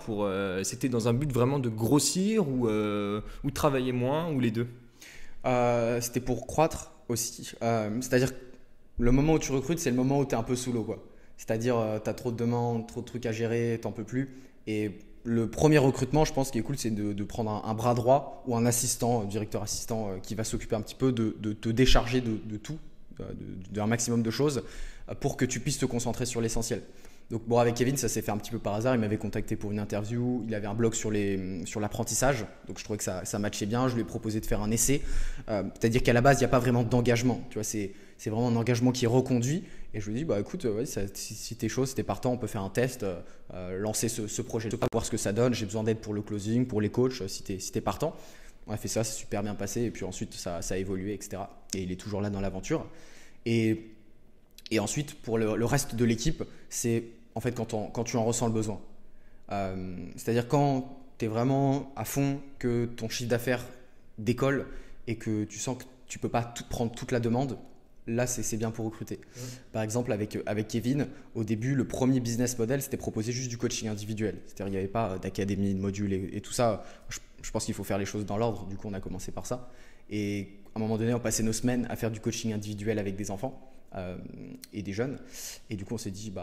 B: c'était dans un but vraiment de grossir ou travailler moins ou les deux?
A: C'était pour croître aussi. C'est-à-dire que le moment où tu recrutes, c'est le moment où tu es un peu sous l'eau, quoi. C'est-à-dire tu as trop de demandes, trop de trucs à gérer, tu n'en peux plus. Et le premier recrutement, je pense, qui est cool, c'est de prendre un bras droit ou un assistant, directeur assistant, qui va s'occuper un petit peu de te décharger de tout, d'un maximum de choses pour que tu puisses te concentrer sur l'essentiel. Donc bon, avec Kevin, ça s'est fait un petit peu par hasard. Il m'avait contacté pour une interview. Il avait un blog sur l'apprentissage. Donc je trouvais que ça matchait bien. Je lui ai proposé de faire un essai. C'est-à-dire qu'à la base, il n'y a pas vraiment d'engagement. Tu vois, c'est vraiment un engagement qui est reconduit. Et je lui ai dit, écoute, si t'es chaud, si t'es partant, on peut faire un test, lancer ce projet, voir ce que ça donne. J'ai besoin d'aide pour le closing, pour les coachs, si t'es partant. On a fait ça, c'est super bien passé. Et puis ensuite, ça a évolué, etc. Et il est toujours là dans l'aventure. Et ensuite, pour le reste de l'équipe, c'est en fait quand tu en ressens le besoin. C'est-à-dire quand tu es vraiment à fond, que ton chiffre d'affaires décolle et que tu sens que tu ne peux pas prendre toute la demande, là, c'est bien pour recruter. Par exemple, avec Kevin, au début, le premier business model, c'était proposer juste du coaching individuel. C'est-à-dire qu'il n'y avait pas d'académie, de module et tout ça. Je pense qu'il faut faire les choses dans l'ordre. Du coup, on a commencé par ça. Et à un moment donné, on passait nos semaines à faire du coaching individuel avec des enfants et des jeunes. Et du coup, on s'est dit,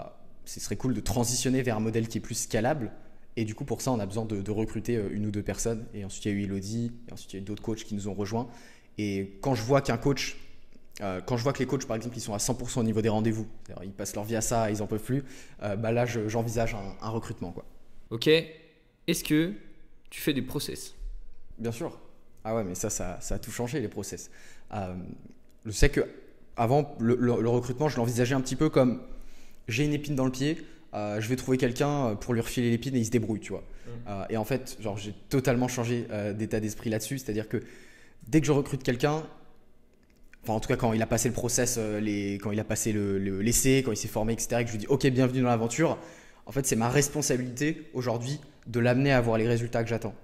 A: ce serait cool de transitionner vers un modèle qui est plus scalable. Et du coup, pour ça, on a besoin de recruter une ou deux personnes. Et ensuite, il y a eu Elodie. Et ensuite, il y a eu d'autres coachs qui nous ont rejoints. Et quand je vois que les coachs, par exemple, ils sont à 100% au niveau des rendez-vous, ils passent leur vie à ça, ils n'en peuvent plus, là, j'envisage un recrutement, quoi.
B: Ok. Est-ce que tu fais des process?
A: Bien sûr. Ah ouais, mais ça a tout changé, les process. Je sais qu'avant, le recrutement, je l'envisageais un petit peu comme j'ai une épine dans le pied, je vais trouver quelqu'un pour lui refiler l'épine et il se débrouille, tu vois. Et en fait, j'ai totalement changé d'état d'esprit là-dessus. C'est-à-dire que dès que je recrute quelqu'un, enfin en tout cas quand il a passé le process, quand il a passé l'essai, quand il s'est formé, etc., et que je lui dis ok, bienvenue dans l'aventure, en fait c'est ma responsabilité aujourd'hui de l'amener à avoir les résultats que j'attends.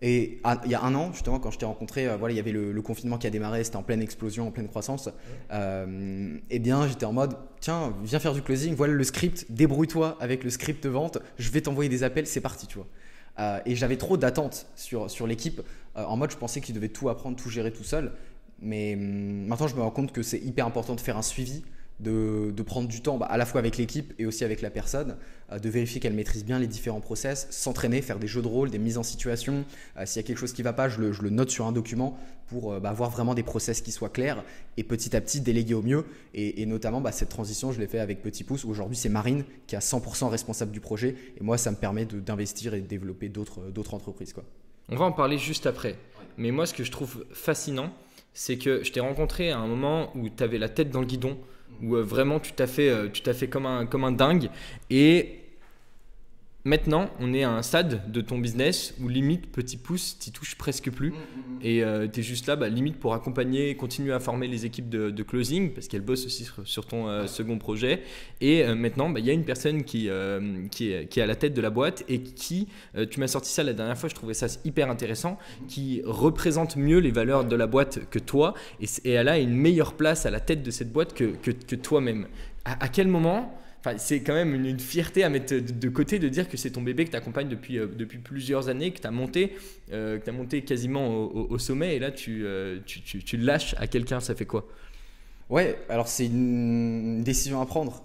A: Et il y a un an, justement, quand je t'ai rencontré, il y avait le confinement qui a démarré, c'était en pleine explosion, en pleine croissance. Eh bien, j'étais en mode, tiens, viens faire du closing, voilà le script, débrouille-toi avec le script de vente, je vais t'envoyer des appels, c'est parti, tu vois. Et j'avais trop d'attentes sur l'équipe, en mode je pensais qu'ils devaient tout apprendre, tout gérer tout seul. Mais maintenant, je me rends compte que c'est hyper important de faire un suivi, de prendre du temps à la fois avec l'équipe et aussi avec la personne, de vérifier qu'elle maîtrise bien les différents process, s'entraîner, faire des jeux de rôle, des mises en situation. S'il y a quelque chose qui ne va pas, je le note sur un document pour avoir vraiment des process qui soient clairs et petit à petit déléguer au mieux. Et notamment, cette transition, je l'ai fait avec Petit Pouce, où aujourd'hui c'est Marine qui est à 100% responsable du projet. Et moi, ça me permet d'investir et de développer d'autres entreprises, quoi.
B: On va en parler juste après. Mais moi, ce que je trouve fascinant, c'est que je t'ai rencontré à un moment où tu avais la tête dans le guidon, où vraiment tu t'as fait comme un dingue. Et Maintenant, on est à un stade de ton business où limite petit pouce, tu touches presque plus et tu es juste là limite pour accompagner, continuer à former les équipes de closing parce qu'elles bossent aussi sur ton second projet. Et maintenant, il y a une personne qui est à la tête de la boîte et qui, tu m'as sorti ça la dernière fois, je trouvais ça hyper intéressant, qui représente mieux les valeurs de la boîte que toi et elle a une meilleure place à la tête de cette boîte que toi-même. À quel moment c'est quand même une fierté à mettre de côté de dire que c'est ton bébé que tu accompagnes depuis plusieurs années, que tu as monté quasiment au sommet et là tu le lâches à quelqu'un, ça fait quoi?
A: Ouais, alors c'est une décision à prendre.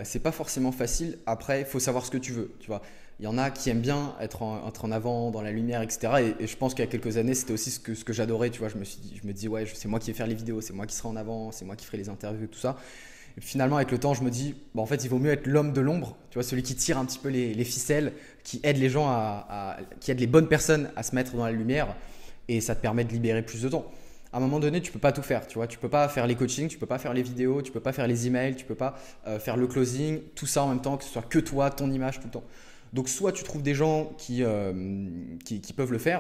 A: C'est pas forcément facile. Après, il faut savoir ce que tu veux. Tu vois, il y en a qui aiment bien être en avant, dans la lumière, etc. Et je pense qu'il y a quelques années, c'était aussi ce que j'adorais. Tu vois, je me dis ouais, c'est moi qui vais faire les vidéos, c'est moi qui serai en avant, c'est moi qui ferai les interviews, tout ça. Et finalement, avec le temps, je me dis, en fait, il vaut mieux être l'homme de l'ombre, tu vois, celui qui tire un petit peu les ficelles, qui aide les gens qui aide les bonnes personnes à se mettre dans la lumière, et ça te permet de libérer plus de temps. À un moment donné, tu peux pas tout faire, tu vois, tu peux pas faire les coachings, tu peux pas faire les vidéos, tu peux pas faire les emails, tu peux pas faire le closing, tout ça en même temps, que ce soit que toi, ton image tout le temps. Donc, soit tu trouves des gens qui peuvent le faire.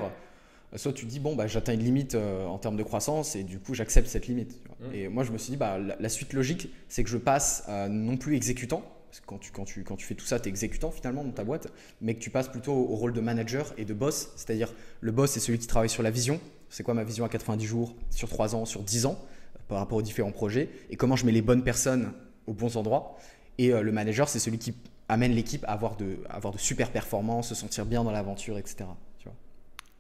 A: Soit tu te dis, bon, j'atteins une limite en termes de croissance et du coup, j'accepte cette limite. Et moi, je me suis dit, la suite logique, c'est que je passe non plus exécutant, parce que quand tu fais tout ça, tu es exécutant finalement dans ta boîte, mais que tu passes plutôt au rôle de manager et de boss. C'est-à-dire, le boss, c'est celui qui travaille sur la vision. C'est quoi ma vision à 90 jours, sur 3 ans, sur 10 ans, par rapport aux différents projets, et comment je mets les bonnes personnes aux bons endroits. Et le manager, c'est celui qui amène l'équipe à avoir de super performances, se sentir bien dans l'aventure, etc.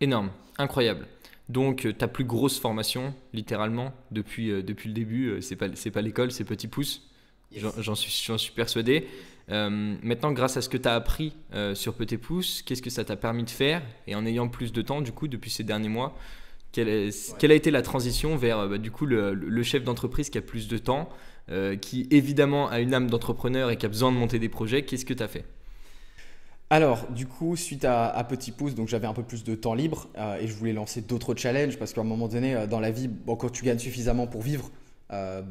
B: Énorme, incroyable. Donc, ta plus grosse formation, littéralement, depuis le début, c'est pas l'école, c'est Petit Pouce. Yes. J'en suis persuadé. Maintenant, grâce à ce que tu as appris sur Petit Pouce, qu'est-ce que ça t'a permis de faire? Et en ayant plus de temps, du coup, depuis ces derniers mois, quelle a été la transition vers du coup, le chef d'entreprise qui a plus de temps, qui évidemment a une âme d'entrepreneur et qui a besoin de monter des projets? Qu'est-ce que tu as fait?
A: Alors, du coup, suite à Petit Pouce, donc j'avais un peu plus de temps libre et je voulais lancer d'autres challenges parce qu'à un moment donné, dans la vie, quand tu gagnes suffisamment pour vivre,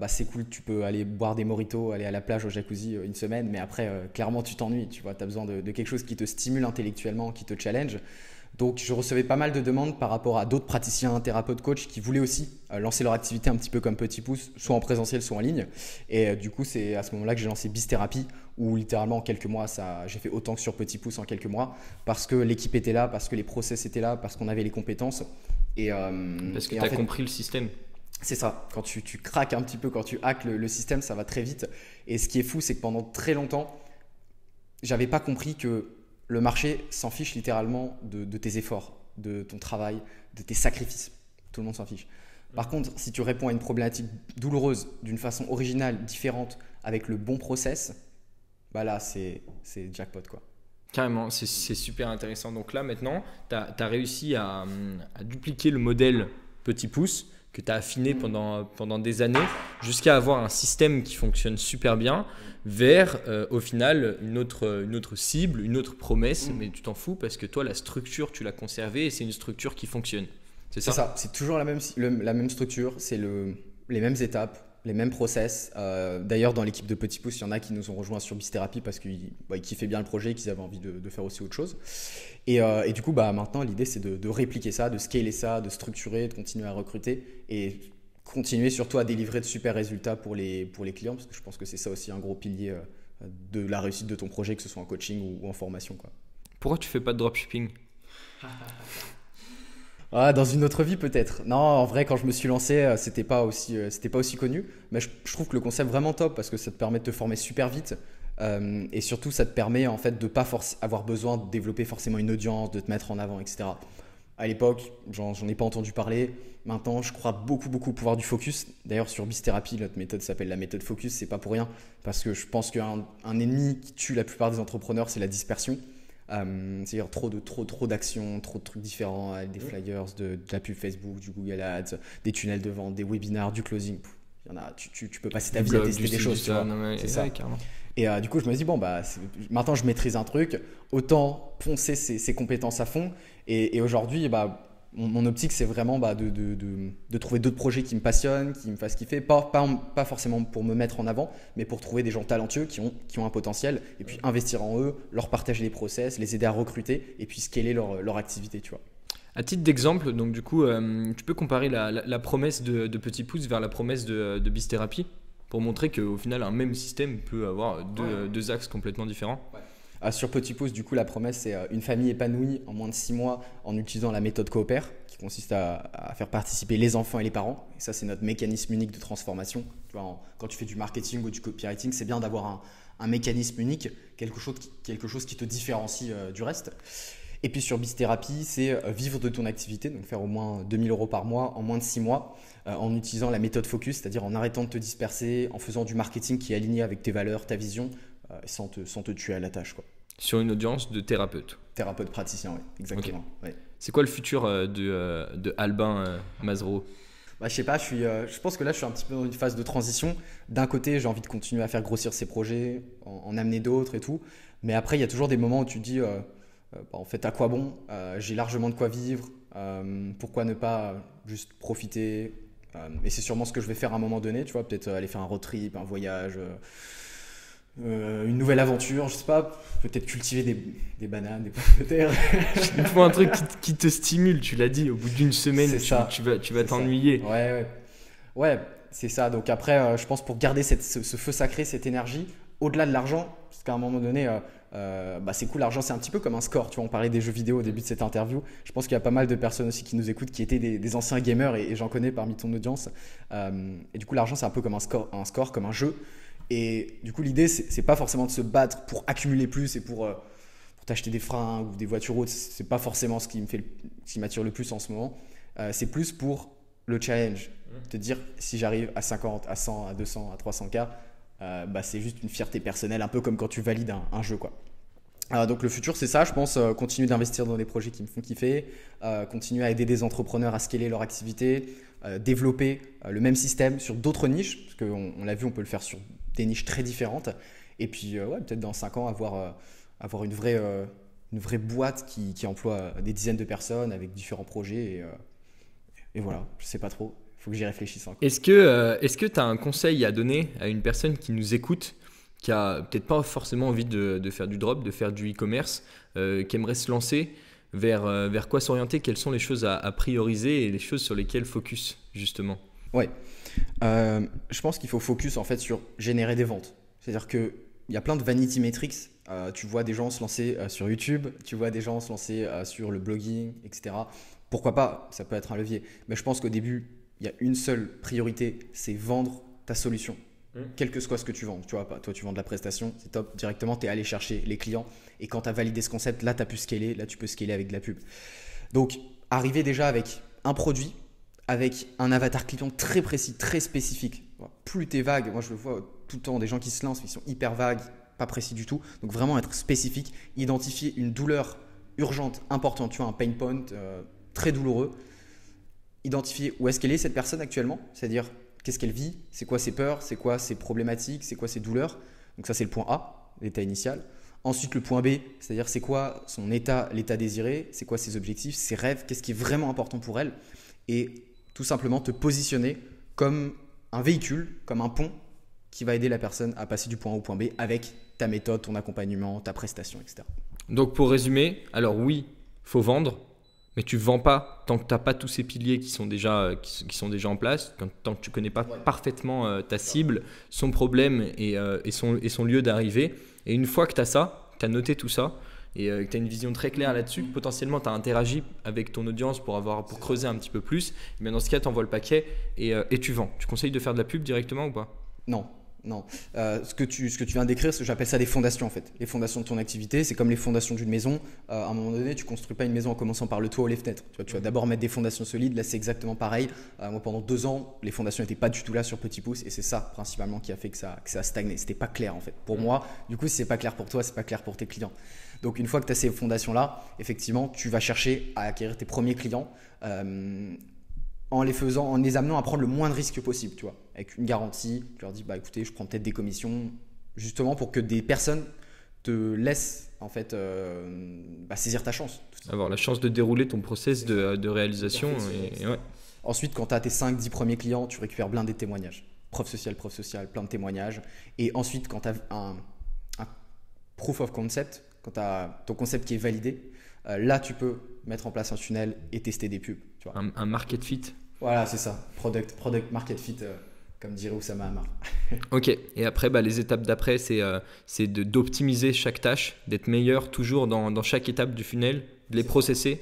A: c'est cool, tu peux aller boire des mojitos, aller à la plage au jacuzzi une semaine, mais après, clairement, tu t'ennuies, tu vois, tu as besoin de quelque chose qui te stimule intellectuellement, qui te challenge. Donc, je recevais pas mal de demandes par rapport à d'autres praticiens, thérapeutes, coachs qui voulaient aussi lancer leur activité un petit peu comme Petit Pouce, soit en présentiel, soit en ligne. Et du coup, c'est à ce moment-là que j'ai lancé Bizthérapie, où littéralement en quelques mois, j'ai fait autant que sur Petit Pouce en quelques mois, parce que l'équipe était là, parce que les process étaient là, parce qu'on avait les compétences.
B: Parce que tu as compris le système.
A: C'est ça, quand tu craques un petit peu, quand tu hackes le système, ça va très vite. Et ce qui est fou, c'est que pendant très longtemps, j'avais pas compris que le marché s'en fiche littéralement de tes efforts, de ton travail, de tes sacrifices. Tout le monde s'en fiche. Par contre, si tu réponds à une problématique douloureuse d'une façon originale, différente, avec le bon process, là, c'est jackpot, quoi.
B: Carrément, c'est super intéressant. Donc là, maintenant, tu as réussi à dupliquer le modèle Petit Pouce que tu as affiné pendant des années jusqu'à avoir un système qui fonctionne super bien vers, au final, une autre cible, une autre promesse, mais tu t'en fous parce que toi, la structure, tu l'as conservée et c'est une structure qui fonctionne. C'est ça,
A: c'est toujours la même structure, c'est les mêmes étapes, les mêmes process. D'ailleurs, dans l'équipe de Petit Pouce, il y en a qui nous ont rejoints sur Bizthérapie parce qu'ils kiffaient bien le projet et qu'ils avaient envie de faire aussi autre chose. Et du coup, maintenant, l'idée, c'est de répliquer ça, de scaler ça, de structurer, de continuer à recruter et continuer surtout à délivrer de super résultats pour les clients, parce que je pense que c'est ça aussi un gros pilier de la réussite de ton projet, que ce soit en coaching ou en formation, quoi.
B: Pourquoi tu fais pas de dropshipping?
A: Dans une autre vie peut-être. Non, en vrai, quand je me suis lancé, c'était pas aussi connu. Mais je trouve que le concept est vraiment top parce que ça te permet de te former super vite. Et surtout, ça te permet en fait de pas avoir besoin de développer forcément une audience, de te mettre en avant, etc. À l'époque, j'en ai pas entendu parler. Maintenant, je crois beaucoup au pouvoir du focus. D'ailleurs, sur Bizthérapie, notre méthode s'appelle la méthode focus. C'est pas pour rien parce que je pense qu'un ennemi qui tue la plupart des entrepreneurs, c'est la dispersion. C'est-à-dire trop d'actions, trop de trucs différents, avec des flyers, de la pub Facebook, du Google Ads, des tunnels de vente, des webinars, du closing. Il y en a, tu peux passer ta vie à tester des choses. Tu vois. C'est ça.
B: Carrément.
A: Et du coup, je me dis, maintenant je maîtrise un truc, autant poncer ces compétences à fond. Et aujourd'hui, Mon optique, c'est vraiment de trouver d'autres projets qui me passionnent, qui me fassent kiffer, pas forcément pour me mettre en avant, mais pour trouver des gens talentueux qui ont un potentiel, et puis investir en eux, leur partager les process, les aider à recruter, et puis scaler leur activité, tu vois.
B: À titre d'exemple, donc du coup, tu peux comparer la promesse de Petit Pouce vers la promesse de Bizthérapie pour montrer qu'au final, un même système peut avoir deux axes complètement différents.
A: Sur Petit Pouce, du coup, la promesse, c'est une famille épanouie en moins de 6 mois en utilisant la méthode Coopère, qui consiste à faire participer les enfants et les parents. Et ça, c'est notre mécanisme unique de transformation. Tu vois, quand tu fais du marketing ou du copywriting, c'est bien d'avoir un mécanisme unique, quelque chose qui te différencie du reste. Et puis sur Bizthérapie, c'est vivre de ton activité, donc faire au moins 2 000 € par mois en moins de 6 mois, en utilisant la méthode Focus, c'est-à-dire en arrêtant de te disperser, en faisant du marketing qui est aligné avec tes valeurs, ta vision, sans te tuer à la tâche, quoi.
B: Sur une audience de thérapeutes.
A: Thérapeute praticien, oui, exactement.
B: Okay.
A: Ouais.
B: C'est quoi le futur de Albin Mazereau?
A: Je sais pas, je pense que là je suis un petit peu dans une phase de transition. D'un côté, j'ai envie de continuer à faire grossir ces projets, en amener d'autres et tout. Mais après, il y a toujours des moments où tu te dis, en fait, à quoi bon? J'ai largement de quoi vivre. Pourquoi ne pas juste profiter? Et c'est sûrement ce que je vais faire à un moment donné, tu vois, peut-être aller faire un road trip, un voyage. Une nouvelle aventure, je sais pas, peut-être cultiver des bananes, des pommes de terre.
B: Il faut un truc qui te stimule, tu l'as dit, au bout d'une semaine, tu vas t'ennuyer.
A: Ouais, c'est ça. Donc après, je pense pour garder ce feu sacré, cette énergie, au-delà de l'argent, parce qu'à un moment donné, c'est cool, l'argent c'est un petit peu comme un score. Tu vois, on parlait des jeux vidéo au début de cette interview. Je pense qu'il y a pas mal de personnes aussi qui nous écoutent qui étaient des anciens gamers et j'en connais parmi ton audience. Et du coup, l'argent c'est un peu comme un score, comme un jeu. Et du coup, l'idée, c'est pas forcément de se battre pour accumuler plus et pour t'acheter des fringues ou des voitures hautes. C'est pas forcément ce qui m'attire le plus en ce moment. C'est plus pour le challenge. Te dire, si j'arrive à 50, à 100, à 200, à 300K, c'est juste une fierté personnelle, un peu comme quand tu valides un jeu, quoi. Donc le futur, c'est ça, je pense, continuer d'investir dans des projets qui me font kiffer, continuer à aider des entrepreneurs à scaler leur activité, développer le même système sur d'autres niches, parce qu'on l'a vu, on peut le faire sur des niches très différentes. Et puis, peut-être dans 5 ans, avoir une vraie boîte qui emploie des dizaines de personnes avec différents projets. Et voilà, je sais pas trop, il faut que j'y réfléchisse encore.
B: Est-ce que tu as un conseil à donner à une personne qui nous écoute, qui a peut-être pas forcément envie de faire du drop, de faire du e-commerce, qui aimerait se lancer, vers quoi s'orienter, quelles sont les choses à prioriser et les choses sur lesquelles focus justement?
A: Ouais, je pense qu'il faut focus en fait sur générer des ventes. C'est-à-dire qu'il y a plein de vanity metrics. Tu vois des gens se lancer sur YouTube, tu vois des gens se lancer sur le blogging, etc. Pourquoi pas? Ça peut être un levier. Mais je pense qu'au début, il y a une seule priorité, c'est vendre ta solution. Quel que soit ce que tu vends. Tu vois, toi, tu vends de la prestation, c'est top. Directement, tu es allé chercher les clients. Et quand tu as validé ce concept, là, tu as pu scaler. Là, tu peux scaler avec de la pub. Donc, arriver déjà avec un produit, avec un avatar client très précis, très spécifique. Plus tu es vague, moi je le vois tout le temps, des gens qui se lancent, ils sont hyper vagues, pas précis du tout. Donc vraiment être spécifique, identifier une douleur urgente, importante, tu vois, un pain point très douloureux. Identifier où est-ce qu'elle est cette personne actuellement, c'est-à-dire qu'est-ce qu'elle vit, c'est quoi ses peurs, c'est quoi ses problématiques, c'est quoi ses douleurs. Donc ça c'est le point A, l'état initial. Ensuite le point B, c'est-à-dire c'est quoi son état, l'état désiré, c'est quoi ses objectifs, ses rêves, qu'est-ce qui est vraiment important pour elle. Et tout simplement te positionner comme un véhicule, comme un pont qui va aider la personne à passer du point A au point B avec ta méthode, ton accompagnement, ta prestation, etc.
B: Donc pour résumer, alors oui, il faut vendre, mais tu ne vends pas tant que tu n'as pas tous ces piliers qui sont déjà en place, tant que tu ne connais pas parfaitement ta cible, son problème et son lieu d'arrivée. Et une fois que tu as ça, tu as noté tout ça, et que tu as une vision très claire là-dessus, potentiellement tu as interagi avec ton audience pour creuser un petit peu plus, mais dans ce cas tu envoies le paquet et tu vends. Tu conseilles de faire de la pub directement ou pas?
A: Non. Ce que tu viens d'écrire, j'appelle ça des fondations en fait. Les fondations de ton activité, c'est comme les fondations d'une maison. À un moment donné, tu ne construis pas une maison en commençant par le toit ou les fenêtres. Tu vas d'abord mettre des fondations solides. Là, c'est exactement pareil. Moi, pendant 2 ans, les fondations n'étaient pas du tout là sur Petit Pouce et c'est ça principalement qui a fait que ça a stagné. C'était pas clair en fait. Pour moi, du coup, si c'est pas clair pour toi, c'est pas clair pour tes clients. Donc, une fois que tu as ces fondations-là, effectivement, tu vas chercher à acquérir tes premiers clients. En les amenant à prendre le moins de risques possible, tu vois, avec une garantie. Tu leur dis, écoutez, je prends peut-être des commissions, justement pour que des personnes te laisse en fait saisir ta chance.
B: Avoir la chance de dérouler ton process de réalisation. Ouais.
A: Ensuite, quand tu as tes 5-10 premiers clients, tu récupères blindé de témoignages. Preuve sociale, plein de témoignages. Et ensuite, quand tu as un proof of concept, quand tu as ton concept qui est validé, là, tu peux mettre en place un tunnel et tester des pubs. Tu vois.
B: Un market fit.
A: Voilà, c'est ça. Product market fit, comme dirait Oussama Hamar.
B: Ok, et après, les étapes d'après, c'est d'optimiser chaque tâche, d'être meilleur toujours dans chaque étape du funnel, de les processer,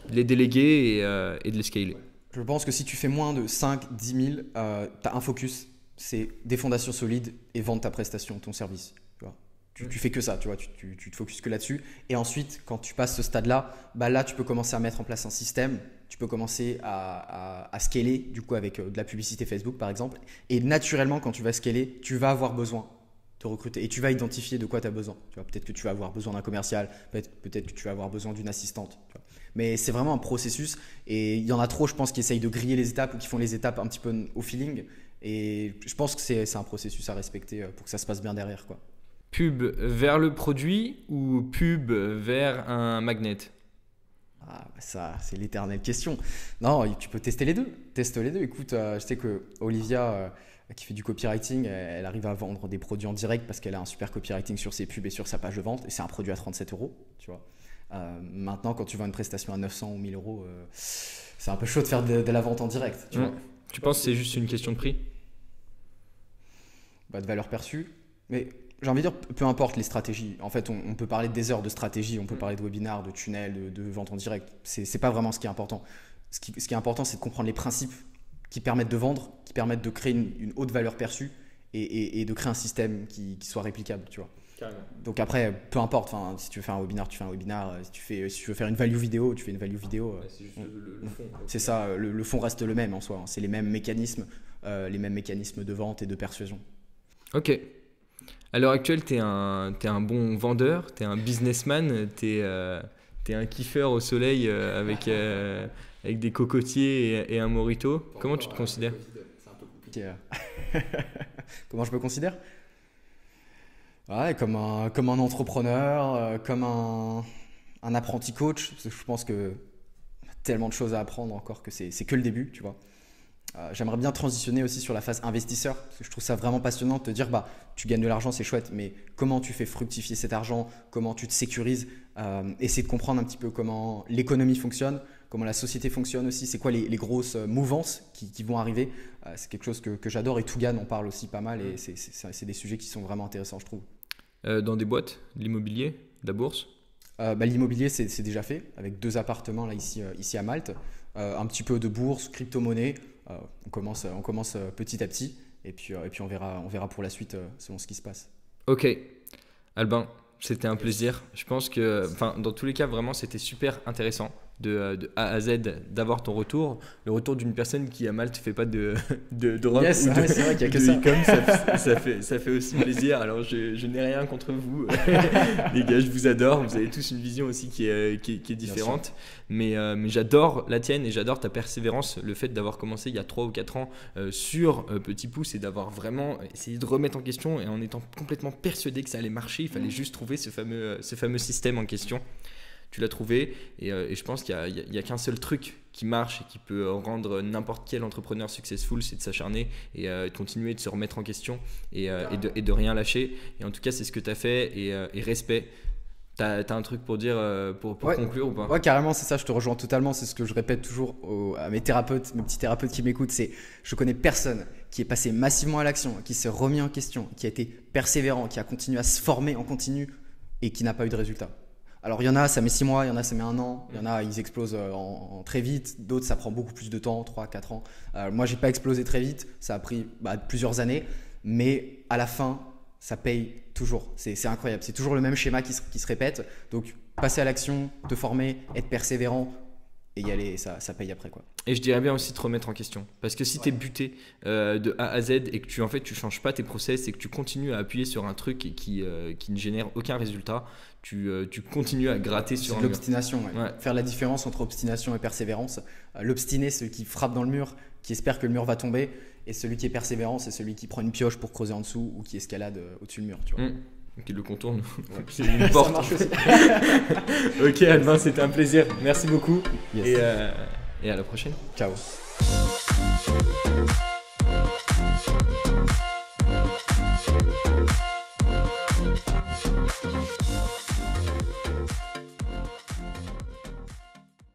B: de les déléguer et de les scaler.
A: Je pense que si tu fais moins de 5-10 000, tu as un focus, c'est des fondations solides et vendre ta prestation, ton service. Tu fais que ça, tu vois, tu te focuses que là-dessus. Et ensuite, quand tu passes ce stade-là, là, tu peux commencer à mettre en place un système. Tu peux commencer à scaler, du coup, avec de la publicité Facebook, par exemple. Et naturellement, quand tu vas scaler, tu vas avoir besoin de recruter. Et tu vas identifier de quoi tu as besoin. Tu vois, peut-être que tu vas avoir besoin d'un commercial, peut-être que tu vas avoir besoin d'une assistante. Tu vois. Mais c'est vraiment un processus. Et il y en a trop, je pense, qui essayent de griller les étapes ou qui font les étapes un petit peu au feeling. Et je pense que c'est un processus à respecter pour que ça se passe bien derrière, quoi.
B: Pub vers le produit ou pub vers un magnet?
A: Ça, c'est l'éternelle question. Non, tu peux tester les deux. Teste les deux. Écoute, je sais que Olivia, qui fait du copywriting, elle arrive à vendre des produits en direct parce qu'elle a un super copywriting sur ses pubs et sur sa page de vente. Et c'est un produit à 37 €, tu vois. Maintenant, quand tu vends une prestation à 900 ou 1000 €, c'est un peu chaud de faire de la vente en direct. Tu vois.
B: Tu penses que c'est juste une question de prix?
A: De valeur perçue. Mais j'ai envie de dire, peu importe les stratégies. En fait, on peut parler des heures de stratégie, on peut parler de webinaires, de tunnels, de vente en direct. C'est pas vraiment ce qui est important. Ce qui est important, c'est de comprendre les principes qui permettent de vendre, qui permettent de créer une haute valeur perçue et de créer un système qui soit réplicable, tu vois.
B: Carrément.
A: Donc après, peu importe. Si tu veux faire un webinaire, tu fais un webinaire. Si tu veux faire une value vidéo, tu fais une value vidéo.
B: C'est juste le fond.
A: C'est ça. Le fond reste le même en soi. C'est les mêmes mécanismes de vente et de persuasion.
B: Ok. À l'heure actuelle, t'es un bon vendeur, t'es un businessman, t'es un kiffeur au soleil avec des cocotiers et un mojito. Comment tu te considères?
A: C'est un peu compliqué. Comment je me considère? Ouais, comme un entrepreneur, comme un apprenti coach. Parce que je pense que y a tellement de choses à apprendre encore que c'est que le début, tu vois. J'aimerais bien transitionner aussi sur la phase investisseur parce que je trouve ça vraiment passionnant de te dire tu gagnes de l'argent, c'est chouette, mais comment tu fais fructifier cet argent, comment tu te sécurises, essayer de comprendre un petit peu comment l'économie fonctionne, comment la société fonctionne aussi, c'est quoi les grosses mouvances qui vont arriver. C'est quelque chose que j'adore et Tougan en parle aussi pas mal et c'est des sujets qui sont vraiment intéressants, je trouve.
B: Dans des boîtes, l'immobilier, de la bourse?
A: L'immobilier, c'est déjà fait avec 2 appartements là, ici à Malte, un petit peu de bourse, crypto-monnaie. On commence petit à petit et puis on verra pour la suite selon ce qui se passe.
B: Ok, Albin, c'était un plaisir. Je pense que, dans tous les cas, vraiment, c'était super intéressant de A à Z d'avoir ton retour. Le retour d'une personne qui à Malte fait pas de drop.
A: Yes, c'est vrai qu'il y a que ça.
B: Ça fait aussi plaisir. Alors je n'ai rien contre vous, les gars, je vous adore. Vous avez tous une vision aussi qui est différente. Mais j'adore la tienne et j'adore ta persévérance. Le fait d'avoir commencé il y a 3 ou 4 ans sur Petit Pouce et d'avoir vraiment essayé de remettre en question et en étant complètement persuadé que ça allait marcher. Il fallait juste trouver ce fameux système en question. Tu l'as trouvé et je pense qu'il n'y a qu'un seul truc qui marche et qui peut rendre n'importe quel entrepreneur successful, c'est de s'acharner et de continuer de se remettre en question et de rien lâcher. Et en tout cas, c'est ce que tu as fait et respect. T'as un truc pour dire, pour conclure ou pas?
A: Ouais, carrément, c'est ça, je te rejoins totalement. C'est ce que je répète toujours à mes thérapeutes, mes petits thérapeutes qui m'écoutent. C'est je connais personne qui est passé massivement à l'action, qui s'est remis en question, qui a été persévérant, qui a continué à se former en continu et qui n'a pas eu de résultat. Alors il y en a, ça met 6 mois, il y en a, ça met 1 an, il y en a, ils explosent en très vite, d'autres ça prend beaucoup plus de temps, 3, 4 ans. Moi j'ai pas explosé très vite, ça a pris plusieurs années, mais à la fin ça paye toujours, c'est incroyable, c'est toujours le même schéma qui se répète. Donc passer à l'action, te former, être persévérant et y aller, ça paye après quoi.
B: Et je dirais bien aussi te remettre en question. Parce que si tu es buté de A à Z et que tu changes pas tes process et que tu continues à appuyer sur un truc qui ne génère aucun résultat, tu continues à gratter sur un mur.
A: L'obstination, ouais. Faire la différence entre obstination et persévérance. L'obstiné, c'est celui qui frappe dans le mur, qui espère que le mur va tomber. Et celui qui est persévérant, c'est celui qui prend une pioche pour creuser en dessous ou qui escalade au-dessus du mur. Tu vois.
B: Donc il le contourne.
A: Ouais.
B: C'est une
A: Ça
B: porte.
A: marche aussi.
B: Ok, Albin, c'était un plaisir. Merci beaucoup.
A: Yes.
B: Et à la prochaine.
A: Ciao.